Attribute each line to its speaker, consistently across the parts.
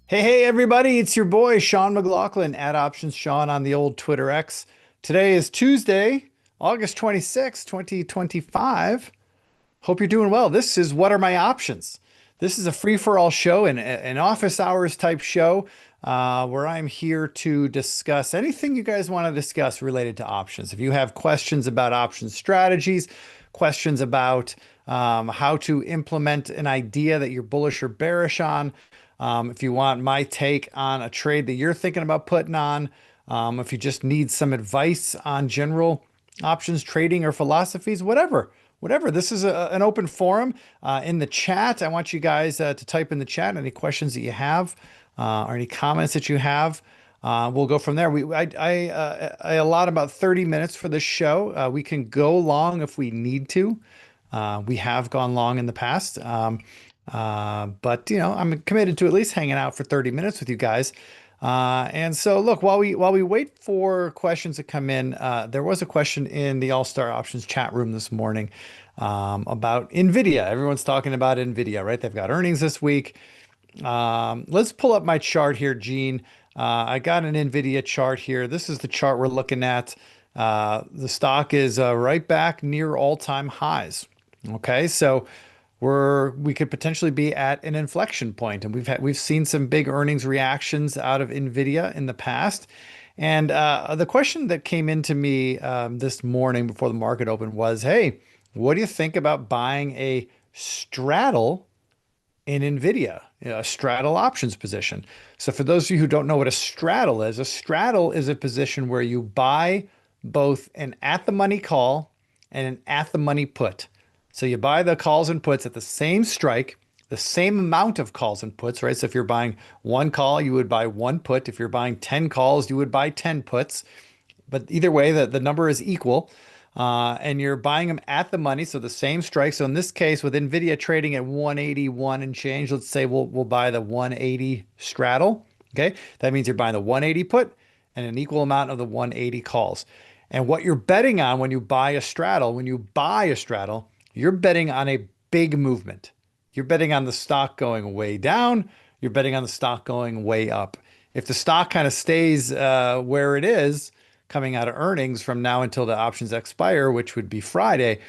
Speaker 1: Hey, everybody, it's your boy, Sean McLaughlin, at Options Sean on the old Twitter X. Today is Tuesday, August 2025. Hope you're doing well. This is What Are My Options? This is a free-for-all show, an office hours type show where I'm here to discuss anything you guys want to discuss related to options. If you have questions about option strategies, questions about how to implement an idea that you're bullish or bearish on, if you want my take on a trade that you're thinking about putting on, if you just need some advice on general options trading or philosophies, whatever. This is an open forum in the chat. I want you guys to type in the chat any questions that you have or any comments that you have. We'll go from there. I allot about 30 minutes for this show. We can go long if we need to. We have gone long in the past. But I'm committed to at least hanging out for 30 minutes with you guys. And so look, while we wait for questions to come in, there was a question in the All-Star Options chat room this morning about Nvidia. Everyone's talking about Nvidia, right? They've got earnings this week. Let's pull up my chart here, Gene. I got an Nvidia chart here. This is the chart we're looking at. The stock is right back near all-time highs. Okay, so we could potentially be at an inflection point, and we've seen some big earnings reactions out of Nvidia in the past. And the question that came into me this morning before the market opened was, "Hey, what do you think about buying a straddle in Nvidia, a straddle options position?" So for those of you who don't know what a straddle is a position where you buy both an at the money call and an at the money put. So you buy the calls and puts at the same strike, the same amount of calls and puts, right? So if you're buying one call, you would buy one put. If you're buying 10 calls, you would buy 10 puts. But either way, the number is equal. And you're buying them at the money, so the same strike. So in this case, with Nvidia trading at 181 and change, let's say we'll buy the 180 straddle. Okay, that means you're buying the 180 put and an equal amount of the 180 calls. And what you're betting on when you buy a straddle, you're betting on a big movement. You're betting on the stock going way down. You're betting on the stock going way up. If the stock kind of stays where it is, coming out of earnings from now until the options expire, which would be Friday,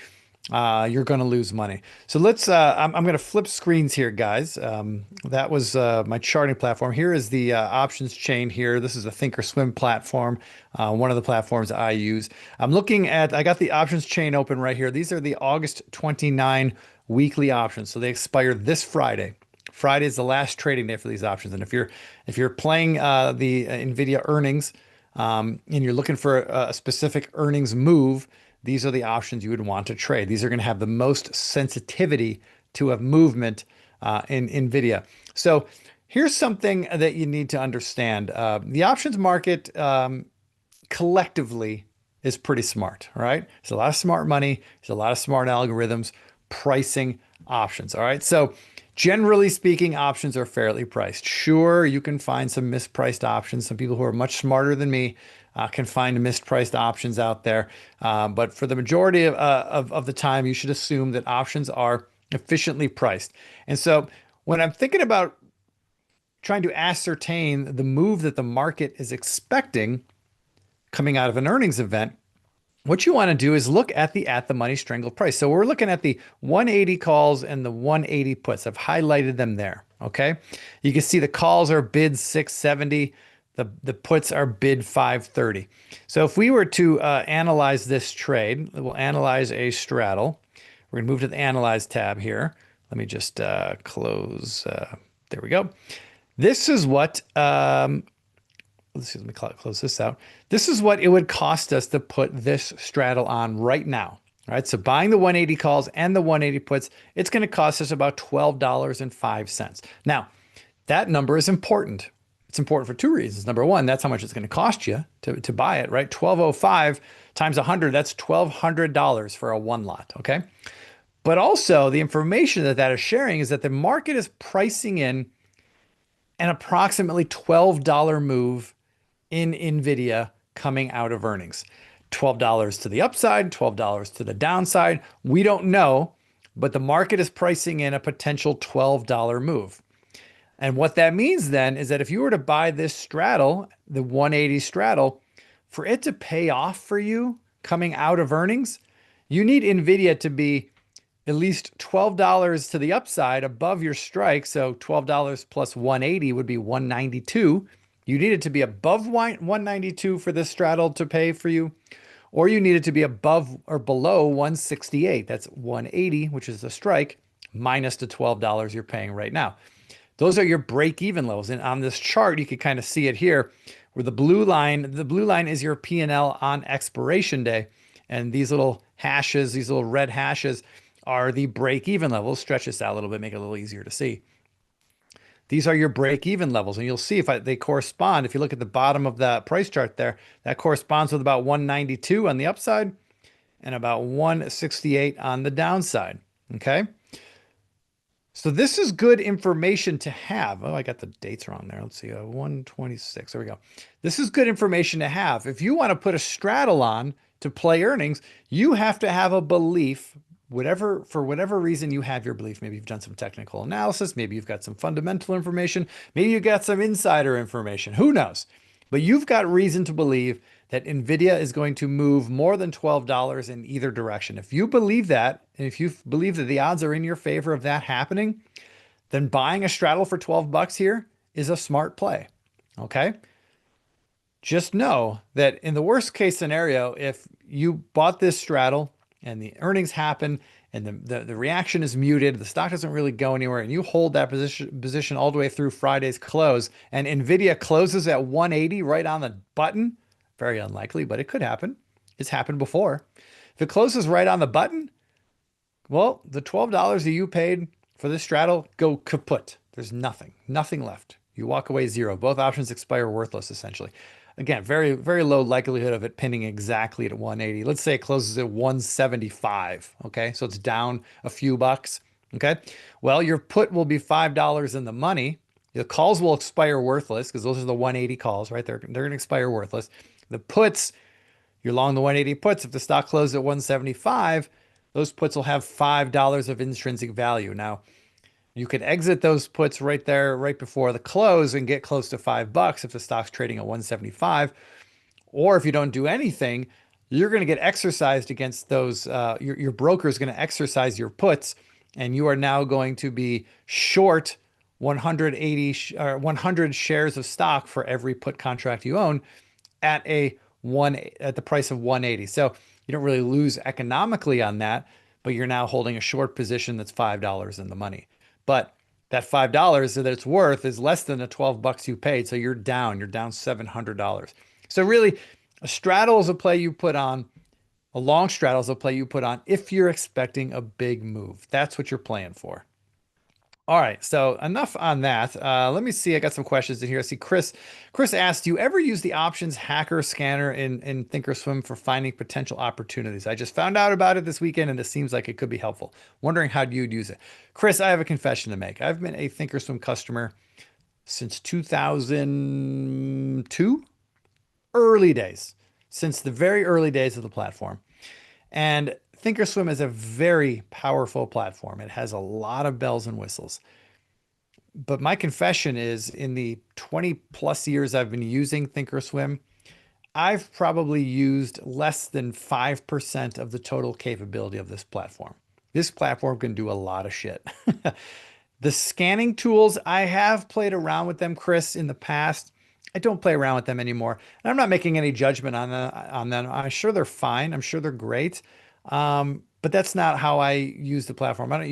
Speaker 1: you're going to lose money. So I'm going to flip screens here, guys. That was my charting platform. Here is the options chain here. This is a Thinkorswim platform, one of the platforms I use. I got the options chain open right here. These are the August 29 weekly options. So they expire this Friday. Friday is the last trading day for these options. And if you're playing the Nvidia earnings, and you're looking for a specific earnings move, these are the options you would want to trade. These are going to have the most sensitivity to a movement in Nvidia. So here's something that you need to understand. The options market collectively is pretty smart, all right? There's a lot of smart money. There's a lot of smart algorithms pricing options, all right? So generally speaking, options are fairly priced. Sure, you can find some mispriced options. Some people who are much smarter than me can find mispriced options out there. But for the majority of the time, you should assume that options are efficiently priced. And so when I'm thinking about trying to ascertain the move that the market is expecting coming out of an earnings event, what you want to do is look at the money strangled price. So we're looking at the 180 calls and the 180 puts. I've highlighted them there. Okay. You can see the calls are bid 670. The puts are bid 530. So if we were to analyze this trade, we'll analyze a straddle. We're going to move to the analyze tab here. Let me just close. There we go. This is what let me close this out. This is what it would cost us to put this straddle on right now. All right, so buying the 180 calls and the 180 puts, it's going to cost us about $12.05. Now, that number is important. It's important for two reasons. Number one, that's how much it's going to cost you to buy it, right? 1205 times 100, that's $1,200 for a one lot, okay? But also the information that is sharing is that the market is pricing in an approximately $12 move in Nvidia coming out of earnings. $12 to the upside, $12 to the downside. We don't know, but the market is pricing in a potential $12 move. And what that means then is that if you were to buy this straddle, the 180 straddle, for it to pay off for you coming out of earnings, you need Nvidia to be at least $12 to the upside above your strike. So $12 plus 180 would be 192. You need it to be above 192 for this straddle to pay for you, or you need it to be above or below 168. That's 180, which is the strike, minus the $12 you're paying right now. Those are your break-even levels. And on this chart, you can kind of see it here where the blue line is your P&L on expiration day. And these little hashes, these little red hashes are the break-even levels. Stretch this out a little bit, make it a little easier to see. These are your break-even levels. And you'll see if they correspond. If you look at the bottom of that price chart there, that corresponds with about 192 on the upside and about 168 on the downside. Okay. So this is good information to have. Oh, I got the dates wrong there. Let's see, 126. There we go. This is good information to have. If you want to put a straddle on to play earnings, you have to have a belief, for whatever reason you have your belief. Maybe you've done some technical analysis. Maybe you've got some fundamental information. Maybe you got some insider information. Who knows? But you've got reason to believe that Nvidia is going to move more than $12 in either direction. If you believe that, and if you believe that the odds are in your favor of that happening, then buying a straddle for 12 bucks here is a smart play. Okay? Just know that in the worst case scenario, if you bought this straddle and the earnings happen and the reaction is muted, the stock doesn't really go anywhere, and you hold that position all the way through Friday's close, and Nvidia closes at 180 right on the button, very unlikely, but it could happen. It's happened before. If it closes right on the button, well, the $12 that you paid for this straddle go kaput. There's nothing left. You walk away zero. Both options expire worthless, essentially. Again, very, very low likelihood of it pinning exactly at 180. Let's say it closes at 175. Okay, so it's down a few bucks. Okay, well, your put will be $5 in the money. The calls will expire worthless because those are the 180 calls, right? They're going to expire worthless. The puts, you're long the 180 puts. If the stock closes at 175, those puts will have $5 of intrinsic value. Now, you could exit those puts right there, right before the close and get close to $5 if the stock's trading at 175. Or if you don't do anything, you're going to get exercised against those. Your broker is going to exercise your puts, and you are now going to be short 100 shares of stock for every put contract you own at the price of 180. So you don't really lose economically on that, but you're now holding a short position that's $5 in the money. But that $5 that it's worth is less than the 12 bucks you paid. So you're down $700. So really, a straddle is a play you put on. A long straddle is a play you put on if you're expecting a big move. That's what you're playing for. All right, so enough on that. Let me see. I got some questions in here. I see Chris. Chris asked, "Do you ever use the options hacker scanner in Thinkorswim for finding potential opportunities? I just found out about it this weekend, and it seems like it could be helpful. Wondering how you'd use it." Chris, I have a confession to make. I've been a Thinkorswim customer since 2002, early days, since the very early days of the platform. And Thinkorswim is a very powerful platform. It has a lot of bells and whistles. But my confession is in the 20 plus years I've been using Thinkorswim, I've probably used less than 5% of the total capability of this platform. This platform can do a lot of shit. The scanning tools, I have played around with them, Chris, in the past. I don't play around with them anymore. And I'm not making any judgment on them. I'm sure they're fine. I'm sure they're great. But that's not how I use the platform. I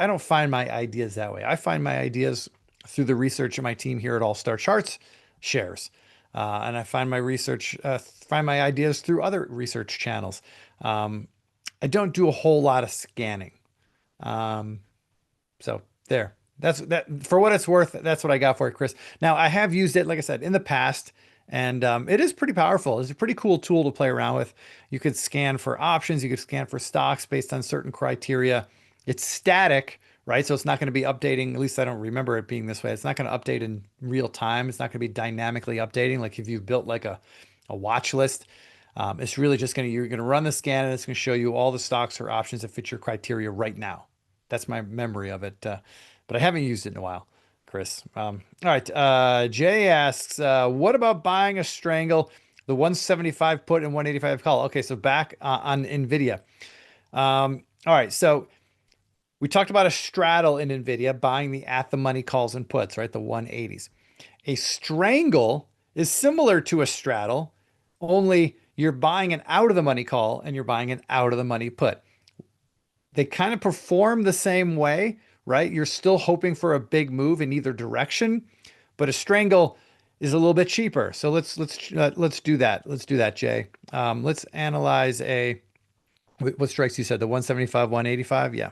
Speaker 1: don't find my ideas that way. I find my ideas through the research of my team here at All Star Charts shares. And I find find my ideas through other research channels. I don't do a whole lot of scanning. So there. That's that for what it's worth. That's what I got for it, Chris. Now I have used it, like I said, in the past, and it is pretty powerful. It's a pretty cool tool to play around with. You could scan for options. You could scan for stocks based on certain criteria. It's static, right? So it's not going to be updating. At least I don't remember it being this way. It's not going to update in real time. It's not going to be dynamically updating. Like if you've built like a watch list, it's really just you're going to run the scan and it's going to show you all the stocks or options that fit your criteria right now. That's my memory of it. But I haven't used it in a while. Chris. All right. Jay asks, what about buying a strangle, the 175 put and 185 call? Okay, so back on NVIDIA. All right, so we talked about a straddle in NVIDIA, buying the at the money calls and puts, right? The 180s. A strangle is similar to a straddle, only you're buying an out of the money call and you're buying an out of the money put. They kind of perform the same way, right? You're still hoping for a big move in either direction, but a strangle is a little bit cheaper. So let's do that. Let's do that, Jay. Let's analyze what strikes you said, the 175, 185. Yeah.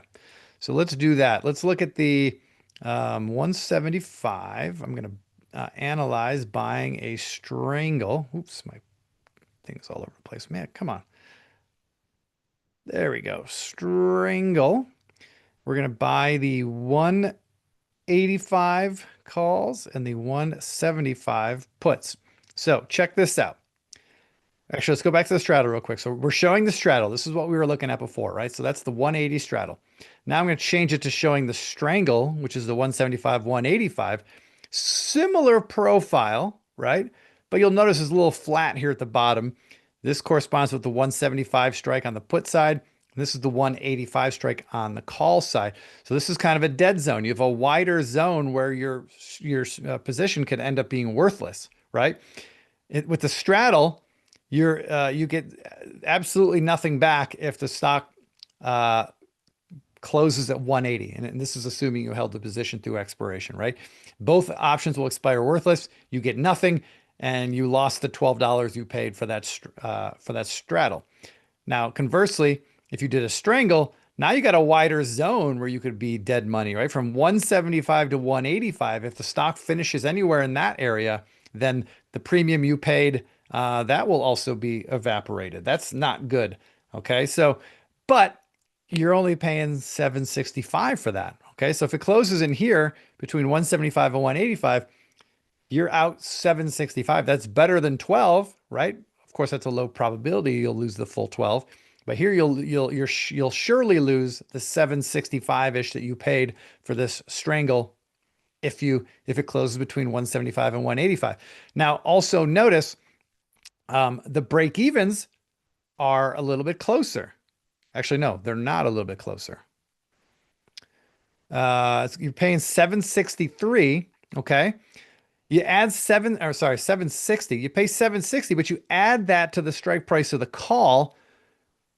Speaker 1: So let's do that. Let's look at the 175. I'm going to analyze buying a strangle. Oops, my thing's all over the place. Man, come on. There we go. Strangle. We're going to buy the 185 calls and the 175 puts. So check this out. Actually, let's go back to the straddle real quick. So we're showing the straddle. This is what we were looking at before, right? So that's the 180 straddle. Now I'm going to change it to showing the strangle, which is the 175, 185. Similar profile, right? But you'll notice it's a little flat here at the bottom. This corresponds with the 175 strike on the put side. This is the 185 strike on the call side. So this is kind of a dead zone. You have a wider zone where your position could end up being worthless, right? With the straddle, you get absolutely nothing back if the stock closes at 180. And this is assuming you held the position through expiration, right? Both options will expire worthless. You get nothing, and you lost the $12 you paid for that straddle. Now, conversely, if you did a strangle, now you got a wider zone where you could be dead money, right? From 175 to 185. If the stock finishes anywhere in that area, then the premium you paid, that will also be evaporated. That's not good. Okay. So, but you're only paying $765 for that. Okay. So if it closes in here between 175 and 185, you're out $765. That's better than 12, right? Of course, that's a low probability you'll lose the full 12, but here you'll surely lose the 765-ish that you paid for this strangle if it closes between 175 and 185. Now, also notice the break evens are a little bit closer. Actually, no, they're not a little bit closer. You're paying 763. Okay. You add 760. You pay 760, but you add that to the strike price of the call,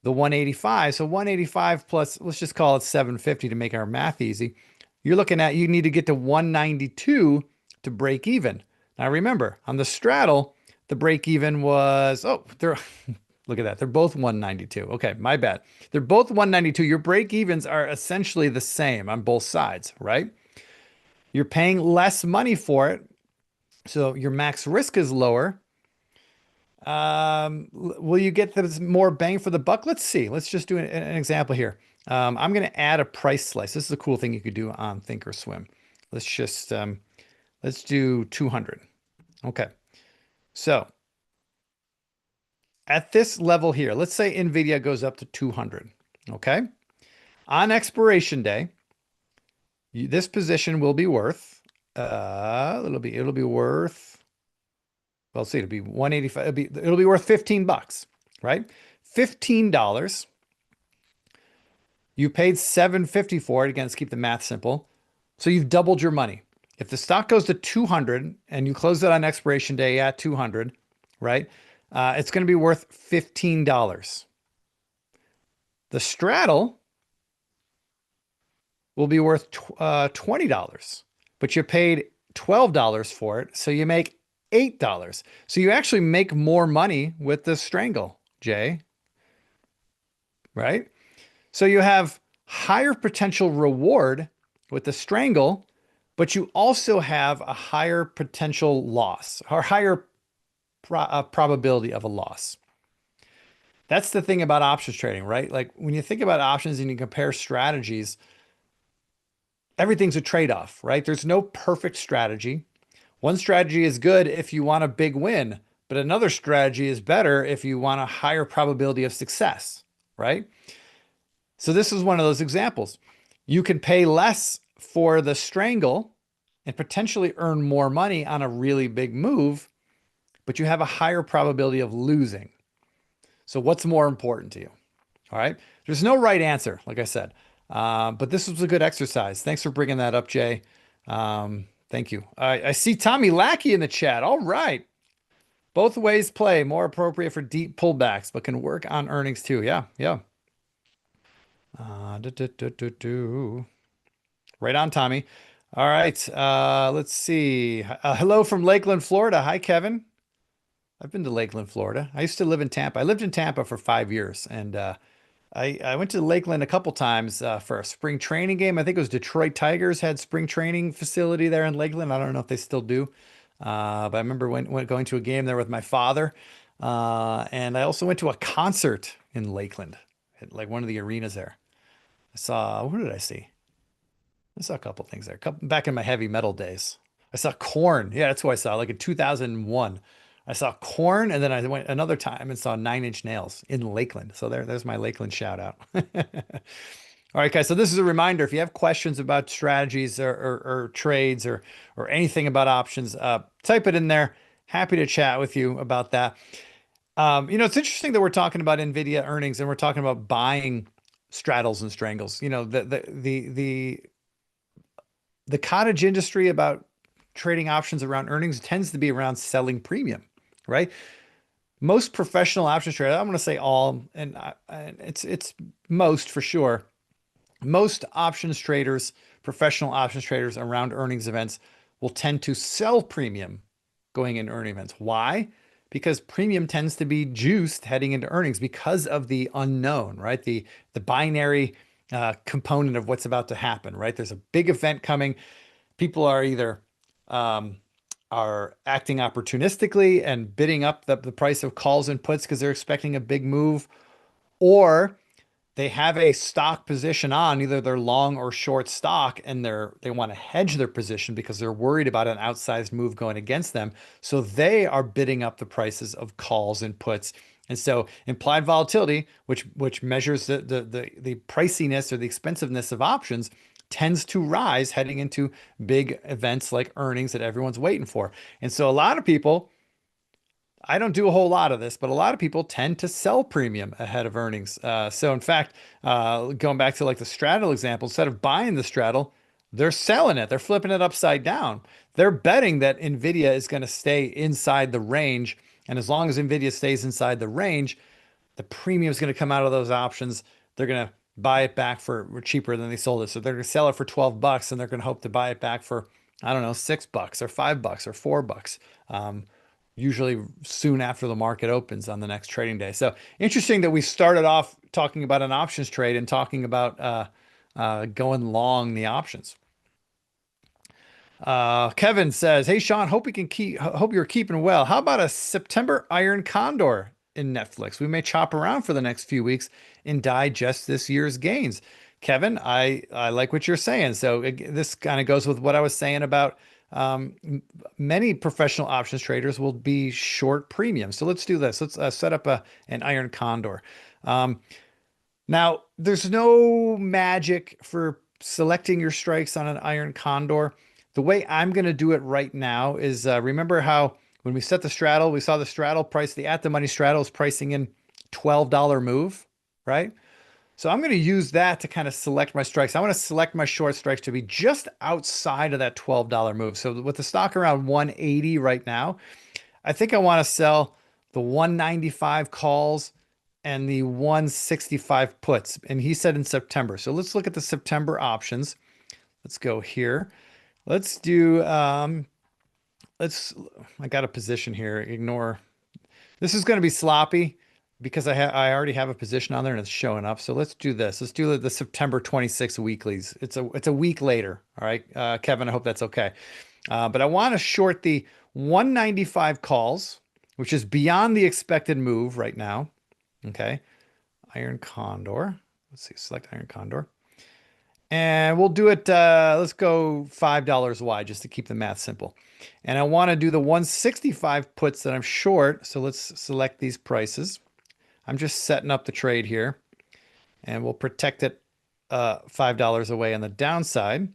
Speaker 1: the 185. So 185 plus, let's just call it 750 to make our math easy. You're looking at, you need to get to 192 to break even. Now remember, on the straddle, the break even was, look at that. They're both 192. Okay, my bad. They're both 192. Your break evens are essentially the same on both sides, right? You're paying less money for it, so your max risk is lower. Will you get the more bang for the buck? Let's see. Let's just do an example here. I'm going to add a price slice. This is a cool thing you could do on Thinkorswim. Let's just, let's do 200. Okay. So at this level here, let's say NVIDIA goes up to 200. Okay. On expiration day, this position will be worth, it'll be worth, well, let's see, it'll be 185. It'll be worth $15, right? $15. You paid $750 for it. Again, let's keep the math simple. So you've doubled your money. If the stock goes to 200 and you close it on expiration day at 200, right? It's going to be worth $15. The straddle will be worth $20, but you paid $12 for it. So you make $8. So you actually make more money with the strangle, Jay, right? So you have higher potential reward with the strangle, but you also have a higher potential loss or higher probability of a loss. That's the thing about options trading, right? Like when you think about options and you compare strategies, everything's a trade-off, right? There's no perfect strategy. One strategy is good if you want a big win, but another strategy is better if you want a higher probability of success, right? So this is one of those examples. You can pay less for the strangle, and potentially earn more money on a really big move, but you have a higher probability of losing. So what's more important to you? All right. There's no right answer, like I said. But this was a good exercise. Thanks for bringing that up, Jay. Thank you. I see Tommy Lackey in the chat. All right. Both ways play, more appropriate for deep pullbacks, but can work on earnings too. Yeah, yeah. Do, do, do, do, do. Right on, Tommy. All right. Let's see. Hello from Lakeland, Florida. Hi, Kevin. I've been to Lakeland, Florida. I used to live in Tampa. I lived in Tampa for 5 years, and I went to Lakeland a couple times for a spring training game. I think it was Detroit Tigers had spring training facility there in Lakeland. I don't know if they still do, but I remember going to a game there with my father, and I also went to a concert in Lakeland, at like one of the arenas there. I saw, who did I see? I saw a couple things there. Back in my heavy metal days. I saw Corn. Yeah, that's what I saw. Like in 2001. I saw Corn, and then I went another time and saw Nine Inch Nails in Lakeland. So there's my Lakeland shout out. All right, guys. So this is a reminder. If you have questions about strategies or trades or anything about options, type it in there. Happy to chat with you about that. It's interesting that we're talking about NVIDIA earnings and we're talking about buying straddles and strangles. The cottage industry about trading options around earnings tends to be around selling premium, right? Most professional options traders, I'm going to say all, and it's most for sure. Most options traders, professional options traders around earnings events will tend to sell premium going into earning events. Why? Because premium tends to be juiced heading into earnings because of the unknown, right? The binary component of what's about to happen, right? There's a big event coming. People are either are acting opportunistically and bidding up the price of calls and puts because they're expecting a big move, or they have a stock position on either they're long or short stock and they want to hedge their position because they're worried about an outsized move going against them. So they are bidding up the prices of calls and puts. And so implied volatility, which measures the priciness or the expensiveness of options, tends to rise heading into big events like earnings that everyone's waiting for. And so a lot of people, I don't do a whole lot of this, but a lot of people tend to sell premium ahead of earnings. So in fact, going back to like the straddle example, instead of buying the straddle, they're selling it. They're flipping it upside down. They're betting that NVIDIA is going to stay inside the range. And as long as NVIDIA stays inside the range, the premium is going to come out of those options. They're going to buy it back for cheaper than they sold it. So they're going to sell it for 12 bucks and they're going to hope to buy it back for, I don't know, 6 bucks or 5 bucks or 4 bucks. Usually soon after the market opens on the next trading day. So interesting that we started off talking about an options trade and talking about going long the options. Kevin says, "Hey Sean, hope you're keeping well. How about a September Iron Condor in Netflix? We may chop around for the next few weeks and digest this year's gains." Kevin, I like what you're saying. So this kind of goes with what I was saying about many professional options traders will be short premium. So let's do this. Let's set up an Iron Condor. Now, there's no magic for selecting your strikes on an Iron Condor. The way I'm going to do it right now is remember how when we set the straddle, we saw the straddle price, the at the money straddle is pricing in $12 move, right? So I'm going to use that to kind of select my strikes. I want to select my short strikes to be just outside of that $12 move. So with the stock around 180 right now, I think I want to sell the 195 calls and the 165 puts. And he said in September. So let's look at the September options. Let's go here. Let's do, I got a position here. Ignore. This is going to be sloppy because I already have a position on there and it's showing up. So let's do this. Let's do the September 26 weeklies. It's a week later. All right, Kevin, I hope that's okay. But I want to short the 195 calls, which is beyond the expected move right now. Okay, Iron Condor. Let's see, select Iron Condor. And we'll do it, let's go $5 wide just to keep the math simple. And I want to do the 165 puts that I'm short. So let's select these prices. I'm just setting up the trade here and we'll protect it $5 away on the downside.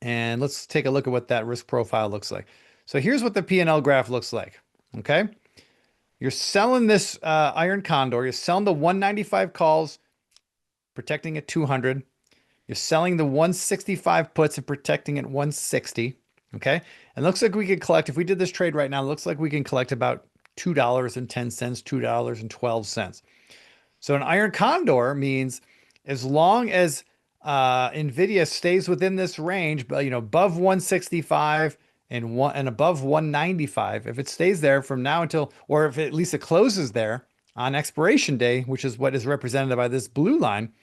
Speaker 1: And let's take a look at what that risk profile looks like. So here's what the P&L graph looks like. Okay. You're selling this iron condor. You're selling the 195 calls, protecting at 200. You're selling the 165 puts and protecting at 160. Okay. And looks like we could collect, if we did this trade right now, it looks like we can collect about $2.10, $2.12. So an iron condor means as long as Nvidia stays within this range, but above 165 and above 195, if it stays there from now until, or if at least it closes there on expiration day, which is what is represented by this blue line,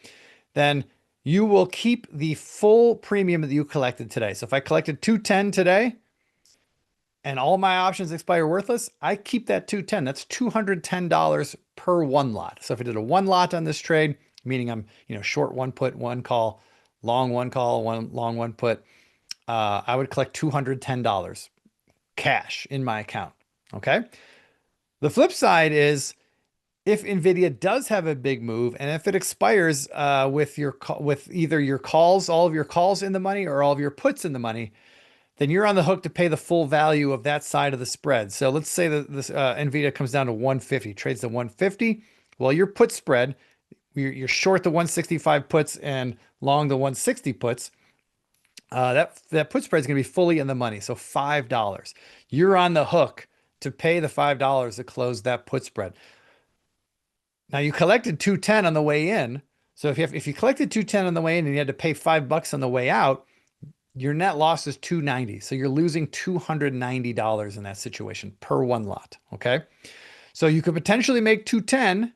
Speaker 1: then you will keep the full premium that you collected today. So if I collected 210 today and all my options expire worthless, I keep that 210. That's $210 per one lot. So if I did a one lot on this trade, meaning I'm, short one put, one call, long one call, one long one put, I would collect $210 cash in my account. Okay. The flip side is if Nvidia does have a big move and if it expires with either your calls, all of your calls in the money or all of your puts in the money, then you're on the hook to pay the full value of that side of the spread. So let's say that this Nvidia comes down to 150, trades to 150. Well, your put spread, you're short the 165 puts and long the 160 puts. That put spread is going to be fully in the money. So $5. You're on the hook to pay the $5 to close that put spread. Now you collected 210 on the way in. So if you collected 210 on the way in and you had to pay $5 on the way out, your net loss is 290. So you're losing $290 in that situation per one lot. Okay. So you could potentially make 210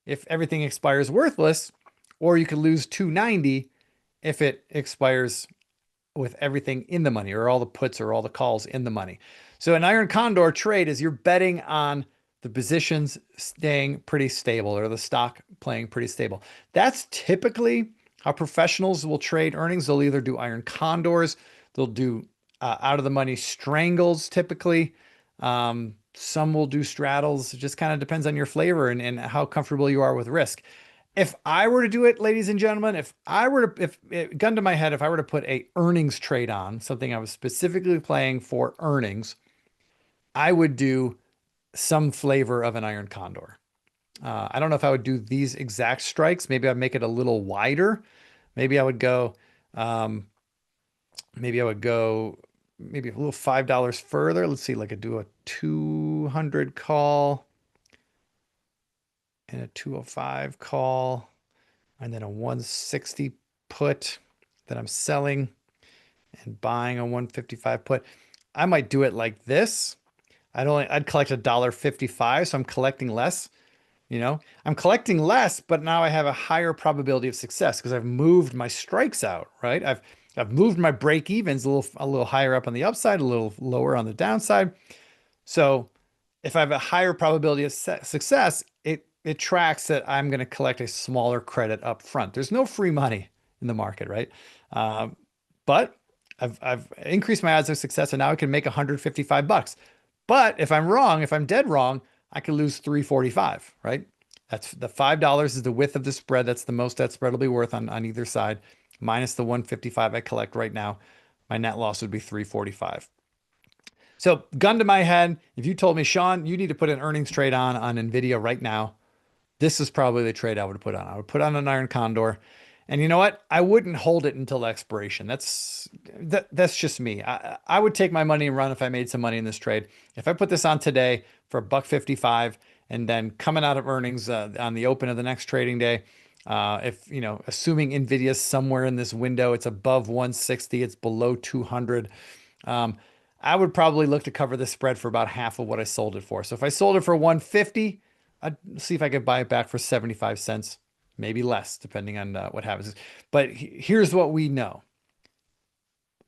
Speaker 1: if everything expires worthless, or you could lose 290 if it expires with everything in the money or all the puts or all the calls in the money. So an iron condor trade is you're betting on the positions staying pretty stable or the stock playing pretty stable. That's typically how professionals will trade earnings. They'll either do iron condors, they'll do out of the money strangles typically. Some will do straddles. It just kind of depends on your flavor and how comfortable you are with risk. If I were to do it, ladies and gentlemen, if gun to my head, if I were to put a earnings trade on, something I was specifically playing for earnings, I would do some flavor of an iron condor. I don't know if I would do these exact strikes. Maybe I'd make it a little wider. Maybe I would go, maybe a little $5 further. Let's see, like I do a 200 call and a 205 call, and then a 160 put that I'm selling and buying a 155 put. I might do it like this. I'd collect $1.55, so I'm collecting less. I'm collecting less, but now I have a higher probability of success because I've moved my strikes out, right? I've moved my break evens a little higher up on the upside, a little lower on the downside. So if I have a higher probability of success, it tracks that I'm going to collect a smaller credit up front. There's no free money in the market, right? But I've increased my odds of success, and now I can make $155. But if I'm wrong, if I'm dead wrong, I could lose $345, right? That's the $5 is the width of the spread. That's the most that spread will be worth on either side, minus the 155 I collect right now. My net loss would be $345. So gun to my head, if you told me, Sean, you need to put an earnings trade on Nvidia right now, this is probably the trade I would put on. I would put on an iron condor. And you know what? I wouldn't hold it until expiration. That's just me. I would take my money and run if I made some money in this trade. If I put this on today for $1.55 and then coming out of earnings on the open of the next trading day, assuming Nvidia's somewhere in this window, it's above 160, it's below 200. I would probably look to cover the spread for about half of what I sold it for. So if I sold it for 150, I'd see if I could buy it back for 75 cents. Maybe less, depending on what happens. But here's what we know.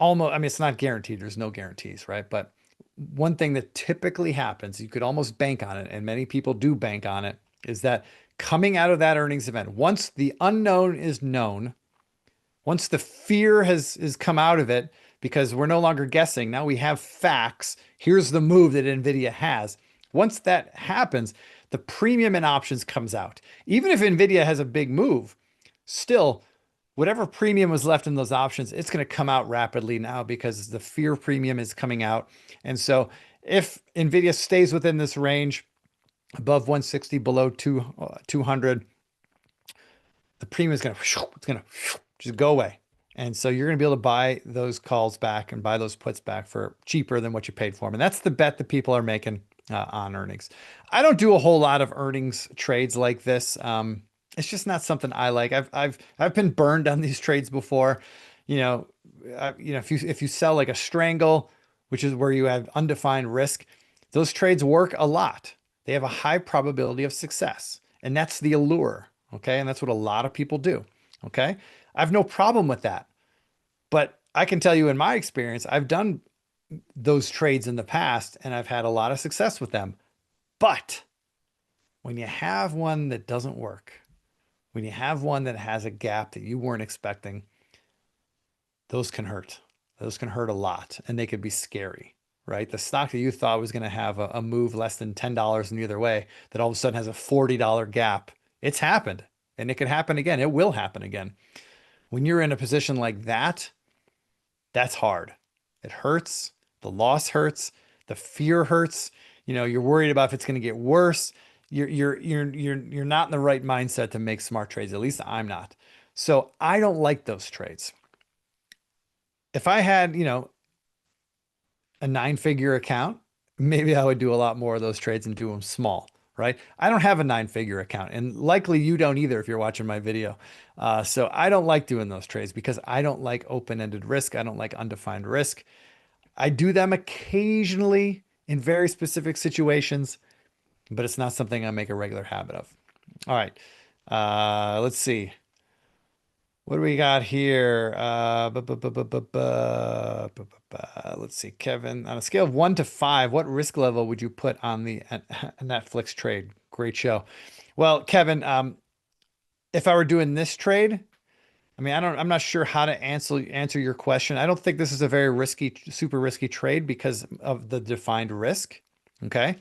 Speaker 1: It's not guaranteed. There's no guarantees, right? But one thing that typically happens, you could almost bank on it, and many people do bank on it, is that coming out of that earnings event, once the unknown is known, once the fear has come out of it, because we're no longer guessing, now we have facts. Here's the move that Nvidia has. Once that happens, the premium in options comes out. Even if Nvidia has a big move, still whatever premium was left in those options, it's going to come out rapidly now because the fear premium is coming out. And so if Nvidia stays within this range, above 160, below 200, the premium is going to, it's going to just go away. And so you're going to be able to buy those calls back and buy those puts back for cheaper than what you paid for them. And that's the bet that people are making on earnings. I don't do a whole lot of earnings trades like this. It's just not something I like. I've been burned on these trades before. You know, if you sell like a strangle, which is where you have undefined risk, those trades work a lot. They have a high probability of success, and that's the allure. Okay, and that's what a lot of people do. Okay, I have no problem with that. But I can tell you in my experience, I've done those trades in the past and I've had a lot of success with them. But when you have one that doesn't work, when you have one that has a gap that you weren't expecting, those can hurt. Those can hurt a lot and they could be scary, right? The stock that you thought was going to have a move less than $10 in either way, that all of a sudden has a $40 gap. It's happened and it could happen again. It will happen again. When you're in a position like that, that's hard. It hurts. The loss hurts. The fear hurts. You know, you're worried about if it's going to get worse. You're not in the right mindset to make smart trades. At least I'm not. So I don't like those trades. If I had, a 9-figure account, maybe I would do a lot more of those trades and do them small, right? I don't have a 9-figure account, and likely you don't either if you're watching my video. So I don't like doing those trades because I don't like open-ended risk. I don't like undefined risk. I do them occasionally in very specific situations, but it's not something I make a regular habit of. All right. Let's see. What do we got here? Let's see, Kevin. On a scale of 1 to 5, what risk level would you put on the Netflix trade? Great show. Well, Kevin, if I were doing this trade, I mean, I'm not sure how to answer your question. I don't think this is a very risky, super risky trade because of the defined risk. Okay.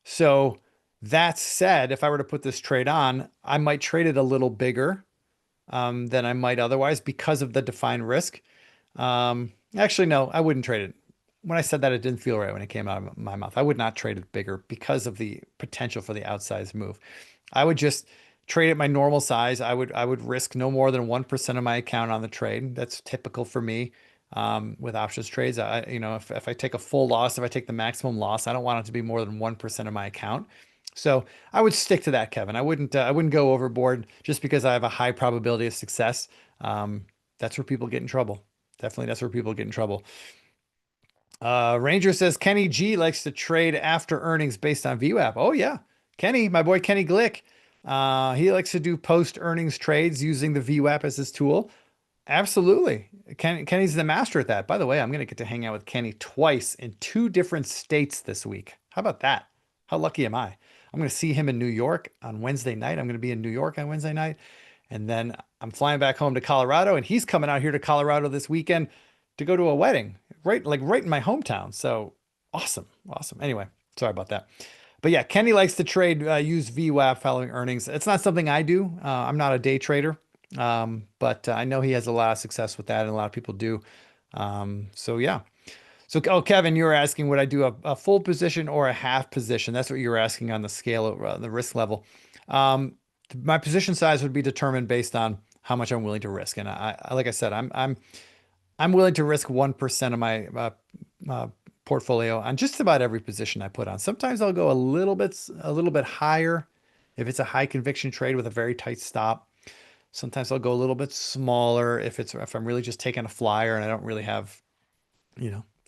Speaker 1: So that said, if I were to put this trade on, I might trade it a little bigger than I might otherwise because of the defined risk. Actually, no, I wouldn't trade it. When I said that, it didn't feel right when it came out of my mouth. I would not trade it bigger because of the potential for the outsized move. I would just trade at my normal size. I would risk no more than 1% of my account on the trade. That's typical for me with options trades. If I take a full loss, if I take the maximum loss, I don't want it to be more than 1% of my account. So I would stick to that, Kevin. I wouldn't go overboard just because I have a high probability of success. That's where people get in trouble. Definitely, that's where people get in trouble. Ranger says Kenny G likes to trade after earnings based on VWAP. Oh yeah, Kenny, my boy Kenny Glick. He likes to do post earnings trades using the VWAP as his tool. Absolutely. Kenny's the master at that. By the way, I'm going to get to hang out with Kenny twice in 2 different states this week. How about that? How lucky am I? I'm going to see him in New York on Wednesday night. I'm going to be in New York on Wednesday night. And then I'm flying back home to Colorado, and he's coming out here to Colorado this weekend to go to a wedding, right in my hometown. So awesome. Awesome. Anyway, sorry about that. But yeah, Kenny likes to trade, use VWAP following earnings. It's not something I do. I'm not a day trader, but I know he has a lot of success with that, and a lot of people do. So yeah. So, Kevin, you were asking, would I do a full position or a half position? That's what you were asking on the scale of the risk level. My position size would be determined based on how much I'm willing to risk. And like I said, I'm willing to risk 1% of my portfolio on just about every position I put on. Sometimes I'll go a little bit higher if it's a high conviction trade with a very tight stop. Sometimes I'll go a little bit smaller if I'm really just taking a flyer and I don't really have,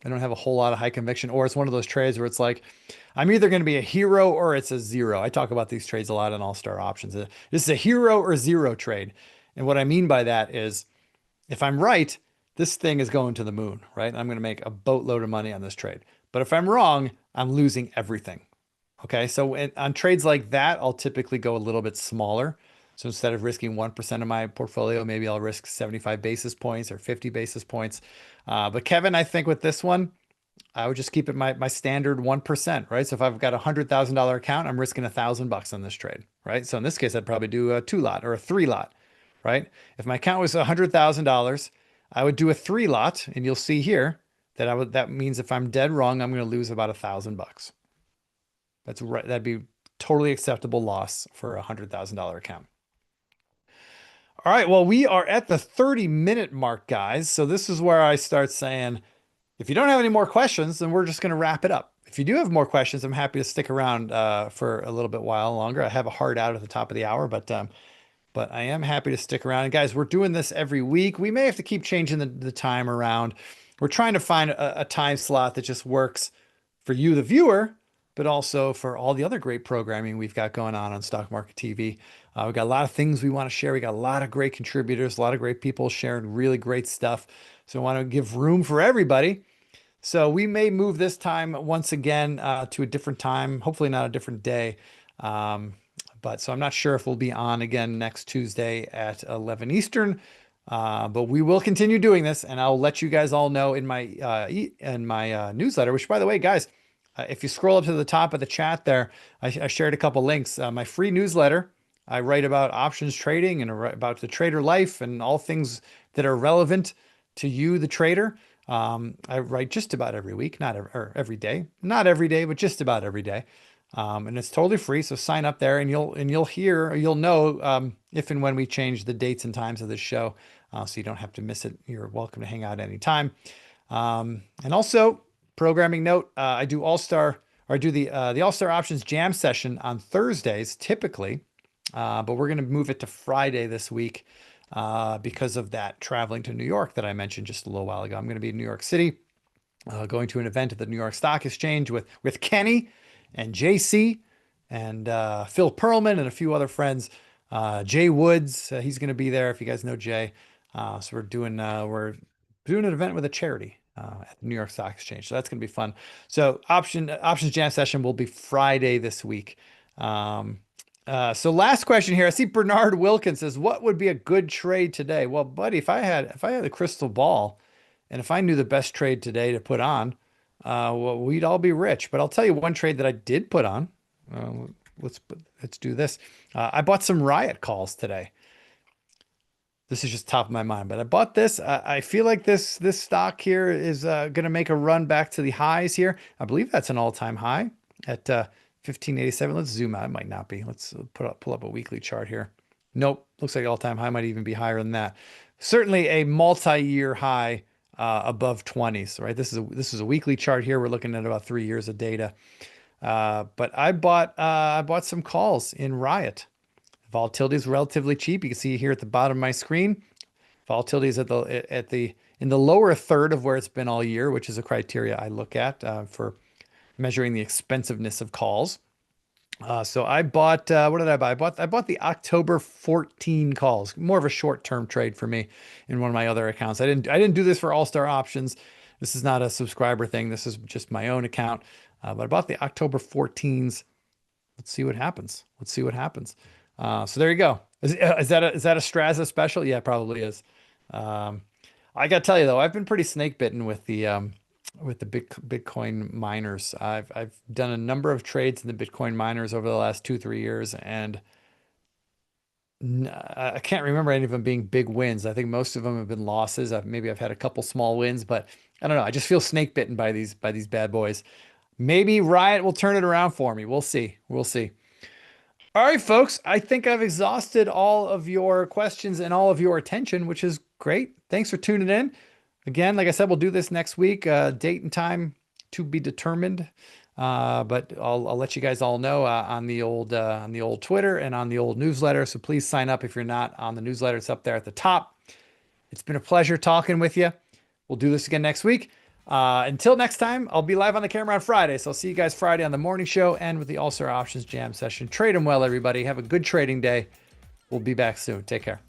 Speaker 1: I don't have a whole lot of high conviction, or it's one of those trades where it's like, I'm either going to be a hero or it's a zero. I talk about these trades a lot in All-Star Options. This is a hero or zero trade. And what I mean by that is if I'm right, this thing is going to the moon, right? I'm going to make a boatload of money on this trade. But if I'm wrong, I'm losing everything. Okay. So on trades like that, I'll typically go a little bit smaller. So instead of risking 1% of my portfolio, maybe I'll risk 75 basis points or 50 basis points. But Kevin, I think with this one, I would just keep it my standard 1%, right? So if I've got a $100,000 account, I'm risking $1,000 on this trade, right? So in this case, I'd probably do a 2 lot or a 3 lot, right? If my account was $100,000, I would do a 3 lot, and you'll see here that that means if I'm dead wrong, I'm going to lose about $1,000. That's right. That'd be totally acceptable loss for a $100,000 account. All right. Well, we are at the 30-minute mark, guys. So this is where I start saying, if you don't have any more questions, then we're just going to wrap it up. If you do have more questions, I'm happy to stick around for a little bit while longer. I have a hard out at the top of the hour, but I am happy to stick around. And guys, we're doing this every week. We may have to keep changing the time around. We're trying to find a time slot that just works for you, the viewer, but also for all the other great programming we've got going on Stock Market TV. We've got a lot of things we want to share. We got a lot of great contributors, a lot of great people sharing really great stuff. So I want to give room for everybody. So we may move this time once again to a different time, hopefully not a different day. But so I'm not sure if we'll be on again next Tuesday at 11 Eastern. But we will continue doing this, and I'll let you guys all know in my newsletter, which, by the way, guys, if you scroll up to the top of the chat there, I shared a couple links. My free newsletter, I write about options trading and about the trader life and all things that are relevant to you, the trader. I write just about every week, or every day, not every day, but just about every day. And it's totally free. So sign up there, and you'll know if and when we change the dates and times of this show, so you don't have to miss it. You're welcome to hang out anytime. And also, programming note: I do the All-Star Options Jam session on Thursdays typically, but we're going to move it to Friday this week because of that traveling to New York that I mentioned just a little while ago. I'm going to be in New York City, going to an event at the New York Stock Exchange with Kenny and JC and Phil Pearlman and a few other friends. Jay Woods, he's going to be there if you guys know Jay. So we're doing an event with a charity at the New York Stock Exchange. So that's going to be fun. So options jam session will be Friday this week. So last question here. I see Bernard Wilkins says, what would be a good trade today? Well, buddy, if I had a crystal ball and if I knew the best trade today to put on, well, we'd all be rich. But I'll tell you one trade that I did put on. Let's do this. I bought some Riot calls today. This is just top of my mind, but I bought this. I feel like this stock here is going to make a run back to the highs here. I believe that's an all-time high at 1587. Let's zoom out. It might not be. Let's pull up a weekly chart here. Nope. Looks like all-time high might even be higher than that. Certainly a multi-year high above 20s, right? This is a weekly chart here. We're looking at about 3 years of data. But I bought some calls in Riot. Volatility is relatively cheap. You can see here at the bottom of my screen. Volatility is in the lower third of where it's been all year, which is a criteria I look at for measuring the expensiveness of calls. So I bought, what did I buy? I bought the October 14 calls, more of a short-term trade for me in one of my other accounts. I didn't do this for All-Star Options. This is not a subscriber thing. This is just my own account. But I bought the October 14s. Let's see what happens. So there you go. Is that a Straza special? Yeah, it probably is. I got to tell you though, I've been pretty snake bitten with the big Bitcoin miners. I've done a number of trades in the Bitcoin miners over the last 2-3 years, and I can't remember any of them being big wins. I think most of them have been losses. Maybe I've had a couple small wins, but I don't know. I just feel snake bitten by these bad boys. Maybe Riot will turn it around for me. We'll see. All right, folks, I think I've exhausted all of your questions and all of your attention, which is great. Thanks for tuning in. Again, like I said, we'll do this next week. Date and time to be determined. But I'll let you guys all know on the old Twitter and on the old newsletter. So please sign up if you're not on the newsletter. It's up there at the top. It's been a pleasure talking with you. We'll do this again next week. Until next time, I'll be live on the camera on Friday. So I'll see you guys Friday on the morning show and with the All-Star Options Jam session. Trade them well, everybody. Have a good trading day. We'll be back soon. Take care.